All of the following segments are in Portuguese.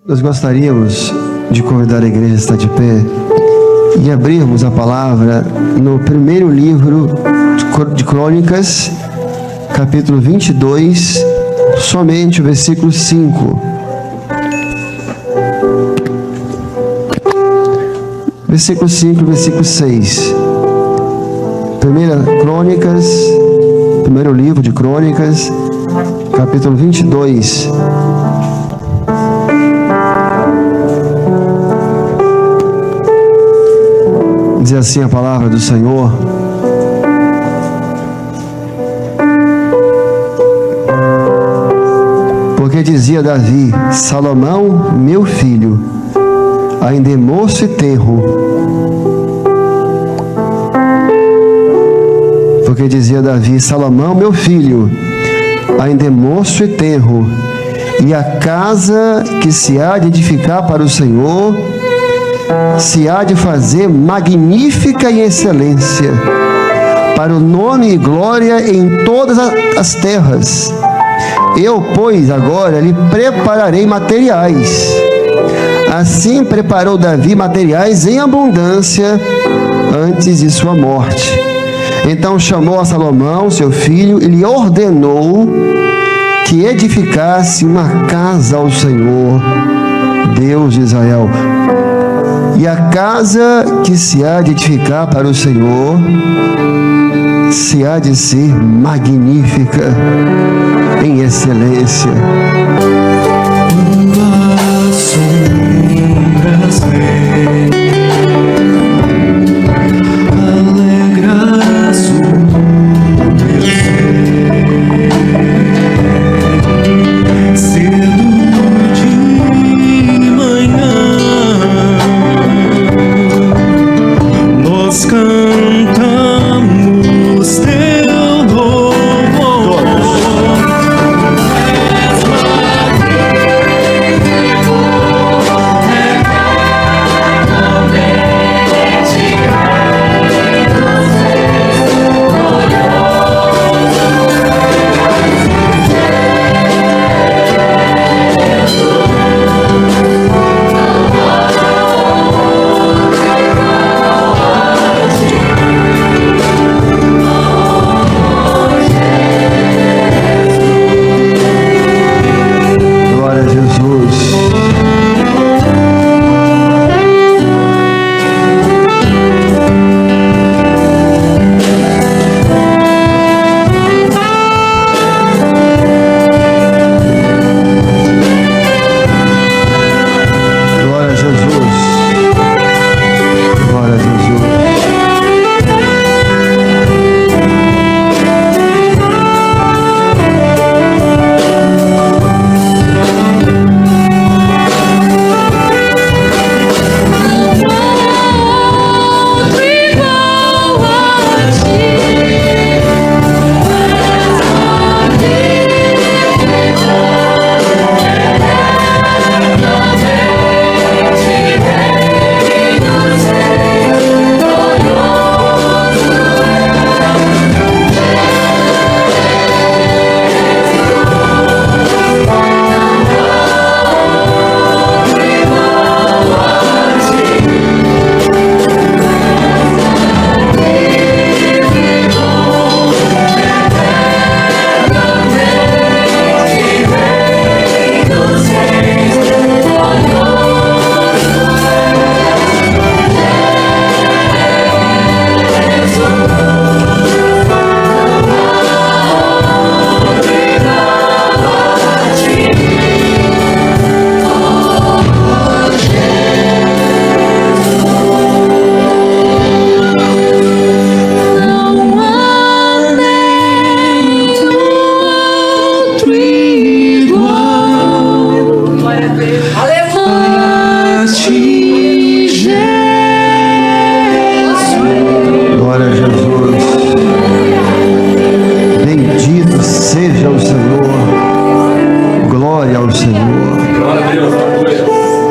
Nós gostaríamos de convidar a igreja a estar de pé e abrirmos a palavra no primeiro livro de Crônicas, capítulo 22, somente o versículo 5. Versículo 5 e versículo 6. Primeiro livro de Crônicas, capítulo 22. Diz assim a palavra do Senhor: porque dizia Davi: Salomão, meu filho, ainda é moço e tenro. Porque dizia Davi: Salomão, meu filho, ainda é moço e tenro, e a casa que se há de edificar para o Senhor se há de fazer magnífica em excelência, para o nome e glória em todas as terras. Eu, pois, agora lhe prepararei materiais. Assim preparou Davi materiais em abundância antes de sua morte. Então chamou a Salomão, seu filho, e lhe ordenou que edificasse uma casa ao Senhor, Deus de Israel. E a casa que se há de edificar para o Senhor se há de ser magnífica em excelência.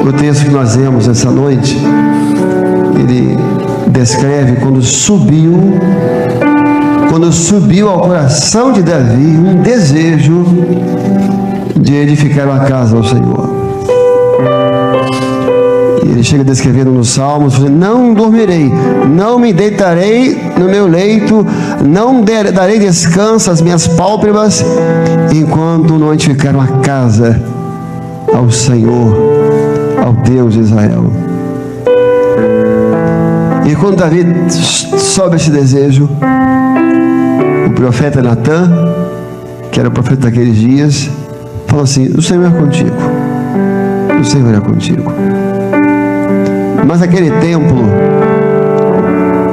O texto que nós lemos essa noite, ele descreve quando subiu ao coração de Davi um desejo de edificar uma casa ao Senhor. Ele chega descrevendo nos Salmos, dizendo: não dormirei, não me deitarei no meu leito, não darei descanso às minhas pálpebras, enquanto não edificar uma casa ao Senhor, ao Deus de Israel. E quando Davi sobe esse desejo, o profeta Natã, que era o profeta daqueles dias, falou assim: o Senhor é contigo, o Senhor é contigo. Mas aquele templo,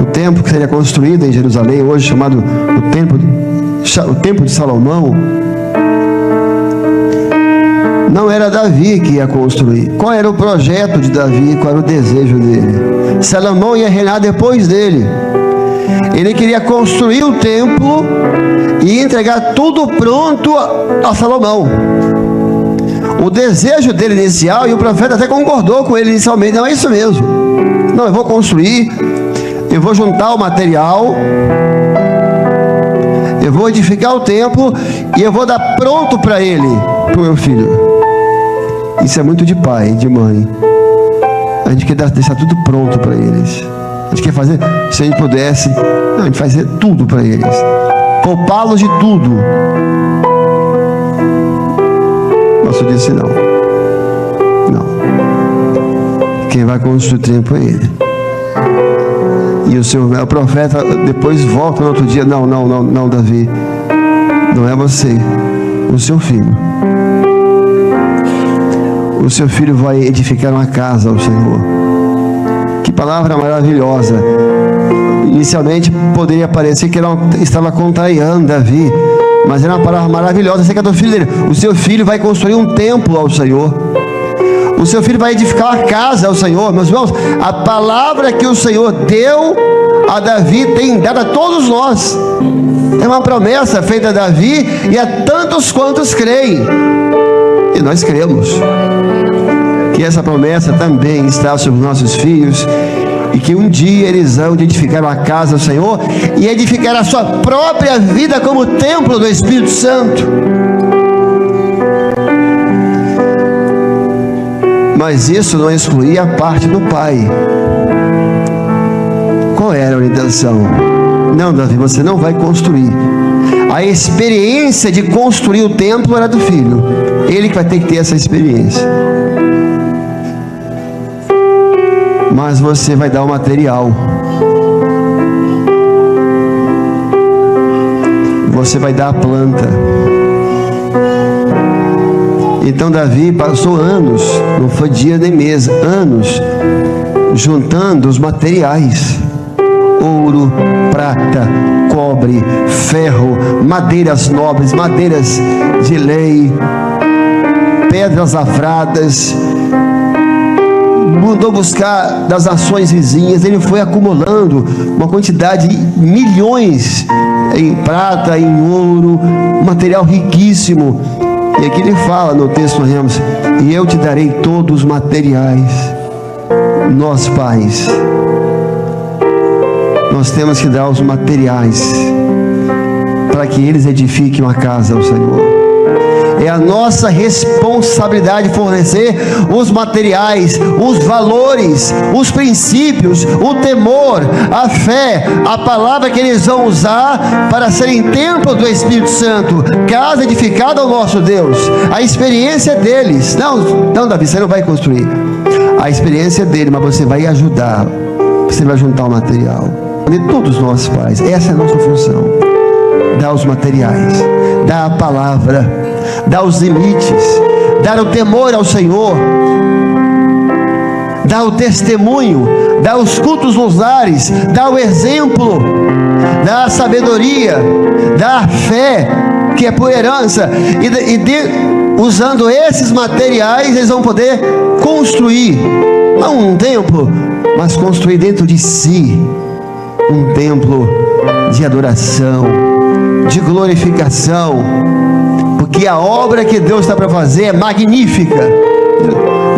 o templo que seria construído em Jerusalém, hoje chamado o templo de Salomão, não era Davi que ia construir. Qual era o projeto de Davi? Qual era o desejo dele? Salomão ia reinar depois dele. Ele queria construir o templo e entregar tudo pronto a Salomão. O desejo dele inicial, e o profeta até concordou com ele inicialmente: não, é isso mesmo. Não, eu vou construir, eu vou juntar o material, eu vou edificar o templo e eu vou dar pronto para ele, para o meu filho. Isso é muito de pai, de mãe. A gente quer deixar tudo pronto para eles. A gente quer fazer, se a gente pudesse, não, a gente fazer tudo para eles, poupá-los de tudo. Nosso disse não. Quem vai construir o templo é ele. E o profeta depois volta no outro dia: não, Davi, não é você, o seu filho. O seu filho vai edificar uma casa ao Senhor. Que palavra maravilhosa. Inicialmente poderia parecer que ele estava contrariando Davi, mas era uma palavra maravilhosa acerca do filho dele. O seu filho vai construir um templo ao Senhor. O seu filho vai edificar uma casa ao Senhor. Meus irmãos, a palavra que o Senhor deu a Davi tem dado a todos nós. É uma promessa feita a Davi e a tantos quantos creem. E nós cremos que essa promessa também está sobre os nossos filhos, e que um dia eles vão edificar uma casa ao Senhor e edificar a sua própria vida como templo do Espírito Santo. Mas isso não excluía a parte do pai. Qual era a orientação? Não, Davi, você não vai construir. A experiência de construir o templo era do filho. Ele que vai ter que ter essa experiência. Mas você vai dar o material. Você vai dar a planta. Então Davi passou anos, não foi dia nem mês, anos, juntando os materiais: ouro, prata, cobre, ferro, madeiras nobres, madeiras de lei, pedras lavradas. Mandou buscar das nações vizinhas. Ele foi acumulando uma quantidade de milhões em prata, em ouro, um material riquíssimo. E aqui ele fala no texto: e eu te darei todos os materiais. Nós, pais, nós temos que dar os materiais para que eles edifiquem uma casa ao Senhor. É a nossa responsabilidade fornecer os materiais, os valores, os princípios, o temor, a fé, a palavra que eles vão usar para serem templo do Espírito Santo, casa edificada ao nosso Deus. A experiência deles. Não, Davi, você não vai construir. A experiência dele, mas você vai ajudar. Você vai juntar o material. De todos nós, pais, essa é a nossa função. Dar os materiais, dar a palavra, dar os limites, dar o temor ao Senhor, dar o testemunho, dar os cultos nos lares, dar o exemplo, dar a sabedoria, dar a fé, que é por herança, usando esses materiais, eles vão poder construir, não um templo, mas construir dentro de si um templo de adoração, de glorificação, porque a obra que Deus está para fazer é magnífica,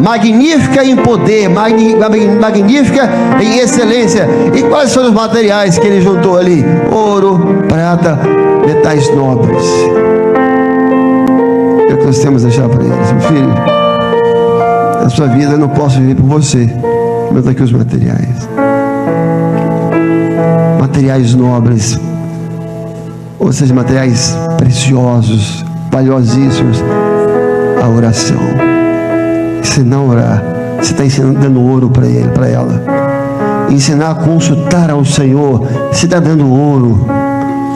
magnífica em poder, magnífica em excelência. E quais foram os materiais que ele juntou ali? Ouro, prata, metais nobres. É o que nós temos a deixar para eles: meu filho, a sua vida eu não posso viver por você, Mas aqui os materiais. Materiais nobres, ou seja, materiais preciosos, valiosíssimos. A oração. Se não orar, você está ensinando, dando ouro para ele, para ela. Ensinar a consultar ao Senhor, você está dando ouro.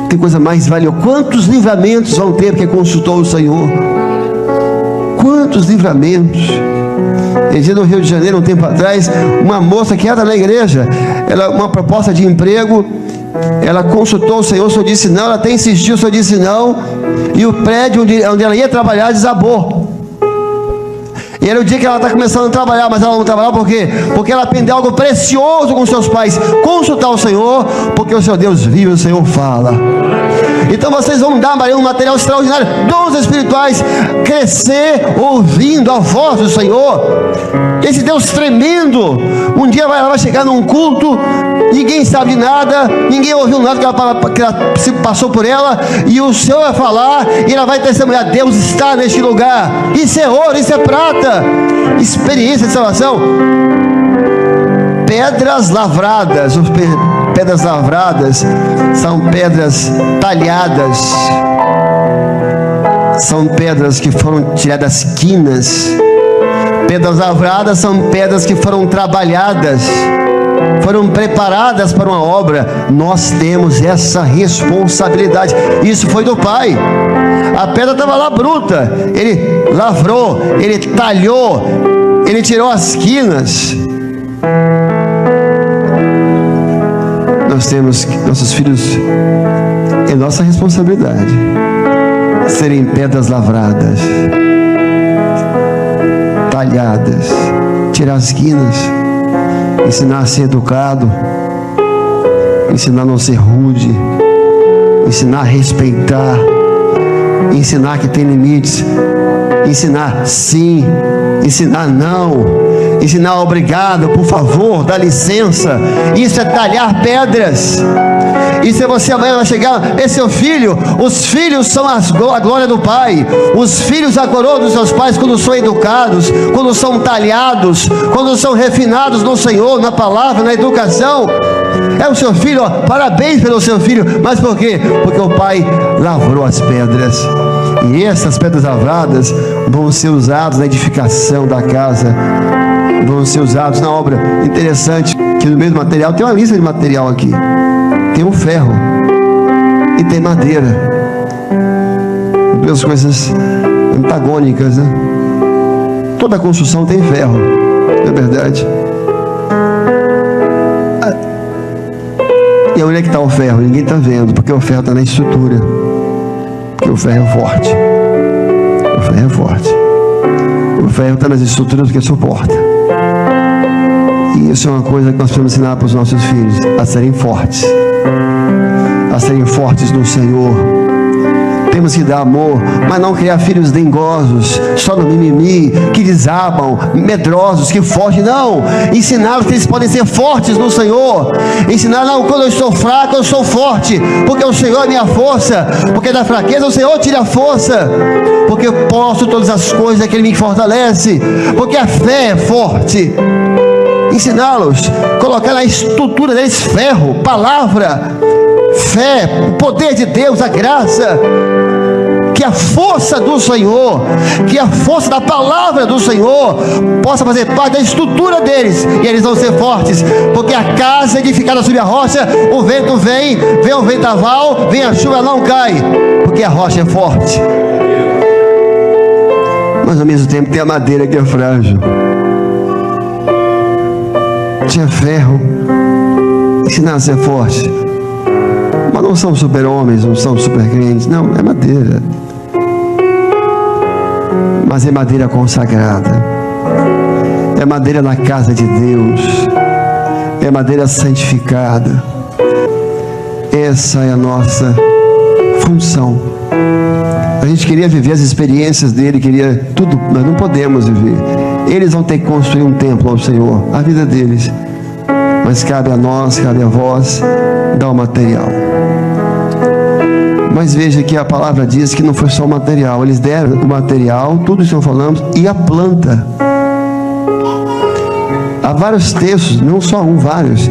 Tem coisa mais valiosa. Quantos livramentos vão ter porque consultou o Senhor? Quantos livramentos? Ele dizia no Rio de Janeiro, um tempo atrás, uma moça que entra na igreja, ela, uma proposta de emprego, ela consultou o Senhor disse não, ela até insistiu, o Senhor disse não, e o prédio onde ela ia trabalhar desabou. E era o dia que ela está começando a trabalhar, mas ela não trabalhava por quê? Porque ela aprendeu algo precioso com seus pais. Consultar o Senhor, porque o seu Deus vive, o Senhor fala. Então vocês vão dar um material extraordinário, dons espirituais, crescer ouvindo a voz do Senhor. Esse Deus tremendo, um dia ela vai chegar num culto, ninguém sabe de nada, ninguém ouviu nada que ela se passou por ela, e o Senhor vai falar, e ela vai testemunhar, Deus está neste lugar. Isso é ouro, isso é prata. Experiência de salvação. Pedras lavradas. Pedras lavradas são pedras talhadas, são pedras que foram tiradas quinas. Pedras lavradas são pedras que foram trabalhadas, foram preparadas para uma obra. Nós temos essa responsabilidade. Isso foi do Pai. A pedra estava lá bruta, ele lavrou, ele talhou, ele tirou as quinas. Nós temos nossos filhos, é nossa responsabilidade serem pedras lavradas, talhadas, tirar as quinas, ensinar a ser educado, ensinar a não ser rude, ensinar a respeitar, ensinar que tem limites, ensinar sim, ensinar não, ensinar obrigado, por favor, dá licença. Isso é talhar pedras. E se você amanhã vai chegar, é seu filho. Os filhos são a glória do Pai. Os filhos a coroa dos seus pais quando são educados, quando são talhados, quando são refinados no Senhor, na palavra, na educação. É o seu filho, ó, parabéns pelo seu filho. Mas por quê? Porque o Pai lavrou as pedras. E essas pedras lavradas vão ser usadas na edificação da casa, vão ser usados na obra. Interessante que no meio do material tem uma lista de material aqui. Tem o ferro e tem madeira. Duas coisas antagônicas, né? Toda construção tem ferro, não é verdade? E onde é que está o ferro? Ninguém está vendo, porque o ferro está na estrutura. Porque o ferro é forte. O ferro é forte. O ferro está nas estruturas porque suporta. E isso é uma coisa que nós precisamos ensinar para os nossos filhos, a serem fortes. A serem fortes no Senhor. Temos que dar amor, mas não criar filhos dengosos, só no mimimi, que desabam, medrosos, que fogem. Não, ensinar que eles podem ser fortes no Senhor. Ensinar, não, quando eu estou fraco, eu sou forte, porque o Senhor é minha força, porque da fraqueza o Senhor tira a força, porque eu posso todas as coisas que Ele me fortalece, porque a fé é forte. Ensiná-los, colocar na estrutura deles ferro, palavra, fé, o poder de Deus, a graça. Que a força do Senhor, que a força da palavra do Senhor possa fazer parte da estrutura deles, e eles vão ser fortes, porque a casa edificada sobre a rocha, o vento vem o vendaval, vem a chuva, não cai, porque a rocha é forte. Mas ao mesmo tempo tem a madeira que é frágil. Tinha ferro, ensinar a ser forte. Mas não são super-homens, não são super-crentes, não, é madeira. Mas é madeira consagrada, é madeira na casa de Deus, é madeira santificada. Essa é a nossa função. A gente queria viver as experiências dele, queria tudo, mas não podemos viver. Eles vão ter que construir um templo ao Senhor, a vida deles. Mas cabe a nós, cabe a vós, dar o material. Mas veja que a palavra diz que não foi só o material. Eles deram o material, tudo isso que falamos, e a planta. A vários textos, não só um, vários.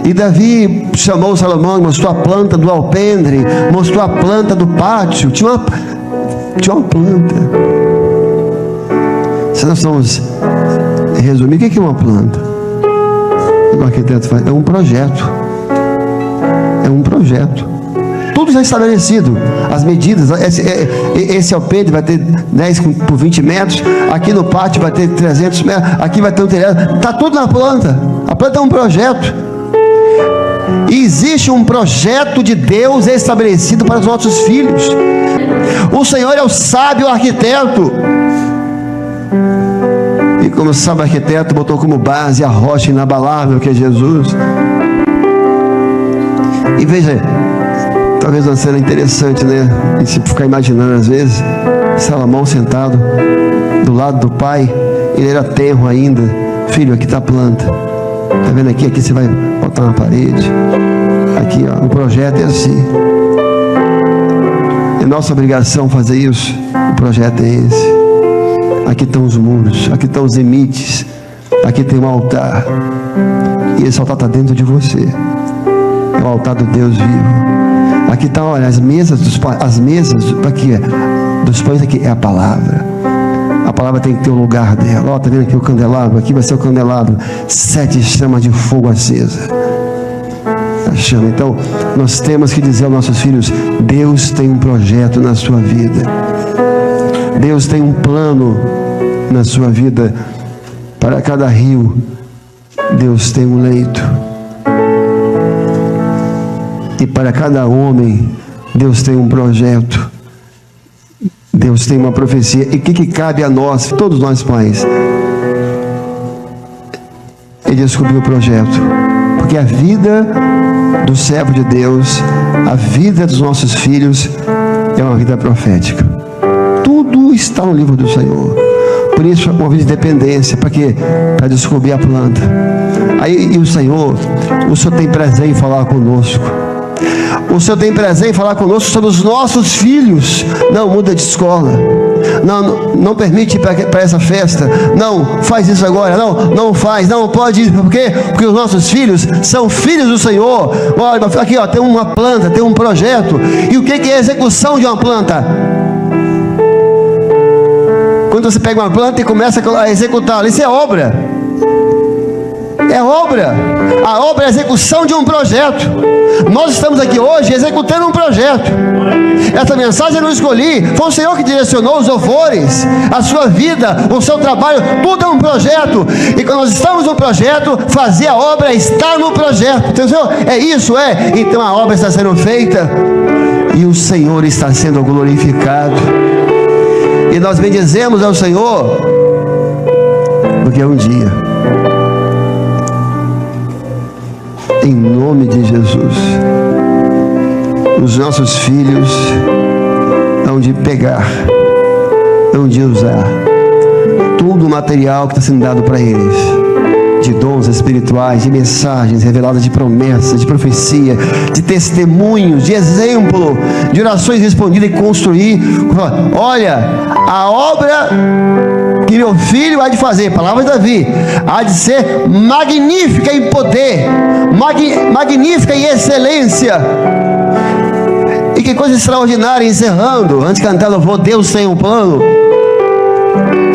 E Davi chamou Salomão, mostrou a planta do alpendre, mostrou a planta do pátio. Tinha uma planta. Se nós vamos resumir, o que é uma planta? O arquiteto faz, é um projeto. É um projeto. Tudo já estabelecido. As medidas, esse alpendre vai ter 10 por 20 metros, aqui no pátio vai ter 300 metros, aqui vai ter um telhado. Está tudo na planta. A planta é um projeto. E existe um projeto de Deus estabelecido para os nossos filhos. O Senhor é o sábio arquiteto. E como o sábio arquiteto botou como base a rocha inabalável que é Jesus. E veja, talvez uma cena interessante, né? E se ficar imaginando às vezes, Salomão sentado do lado do pai, ele era tenro ainda. Filho, aqui está a planta. Está vendo aqui? Aqui você vai botar na parede. Aqui, ó, o projeto é assim. É nossa obrigação fazer isso. O projeto é esse. Aqui estão os muros, aqui estão os limites, aqui tem um altar. E esse altar está dentro de você. É o altar do Deus vivo. Aqui estão, olha, as mesas dos pães aqui é a palavra. A palavra tem que ter o lugar dela. Ó, tá vendo aqui o candelabro? Aqui vai ser o candelabro. 7 chamas de fogo acesa. A chama. Então, nós temos que dizer aos nossos filhos: Deus tem um projeto na sua vida. Deus tem um plano na sua vida. Para cada rio, Deus tem um leito. E para cada homem, Deus tem um projeto. Deus tem uma profecia. E o que cabe a nós, todos nós pais? É descobrir o projeto. Porque a vida do servo de Deus, a vida dos nossos filhos, é uma vida profética. Tudo está no livro do Senhor. Por isso, uma vida de dependência. Para quê? Para descobrir a planta. Aí, e o Senhor tem prazer em falar conosco. O Senhor tem prazer em falar conosco sobre os nossos filhos. Não, muda de escola. Não permite ir para essa festa. Não, faz isso agora. Não faz. Não pode ir. Por quê? Porque os nossos filhos são filhos do Senhor. Olha, aqui, ó, tem uma planta, tem um projeto. E o que é a execução de uma planta? Quando você pega uma planta e começa a executá-la, isso é obra. É obra. A obra é a execução de um projeto. Nós estamos aqui hoje executando um projeto. Essa mensagem eu não escolhi. Foi o Senhor que direcionou os louvores, a sua vida, o seu trabalho. Tudo é um projeto. E quando nós estamos no projeto, fazer a obra é estar no projeto. Entendeu? É isso, é. Então a obra está sendo feita e o Senhor está sendo glorificado. E nós bendizemos ao Senhor, porque um dia, em nome de Jesus, os nossos filhos hão de pegar, hão de usar todo o material que está sendo dado para eles, de dons espirituais, de mensagens reveladas, de promessas, de profecia, de testemunhos, de exemplo, de orações respondidas e construir. Olha, a obra que meu filho há de fazer, palavra de Davi, há de ser magnífica em poder, magnífica em excelência. E que coisa extraordinária, encerrando, antes de cantar louvor, Deus tem um plano.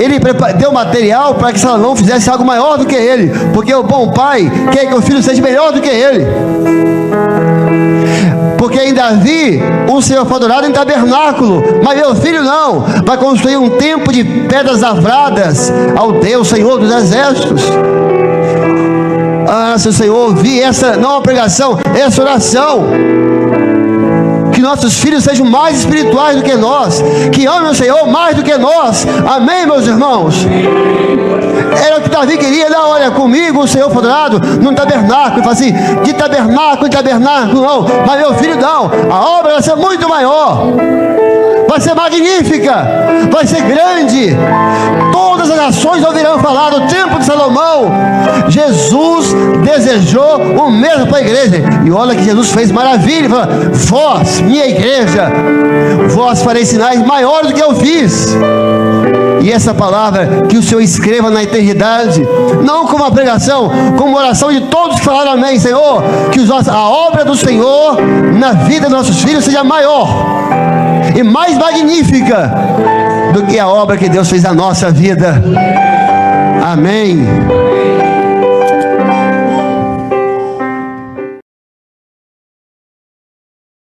Ele deu material para que Salomão fizesse algo maior do que ele, porque o bom pai quer que o filho seja melhor do que ele. Porque em Davi, o Senhor foi adorado em tabernáculo, mas meu filho não, vai construir um templo de pedras lavradas ao Deus Senhor dos exércitos. Ah, se o Senhor ouvir essa, não a pregação, essa oração, que nossos filhos sejam mais espirituais do que nós, que amem o Senhor mais do que nós. Amém, meus irmãos? Era o que Davi queria. Não, olha, comigo o Senhor foi adorado num tabernáculo. Fala assim, de tabernáculo em tabernáculo, não. Mas meu filho, não. A obra vai ser muito maior, vai ser magnífica, vai ser grande. Todas as nações ouvirão falar do templo de Salomão. Jesus desejou o mesmo para a igreja. E olha que Jesus fez maravilha. Ele fala, vós, minha igreja, vós fareis sinais maiores do que eu fiz. E essa palavra que o Senhor escreva na eternidade, não como uma pregação, como uma oração de todos que falaram amém, Senhor, que a obra do Senhor na vida dos nossos filhos seja maior e mais magnífica do que a obra que Deus fez na nossa vida. Amém.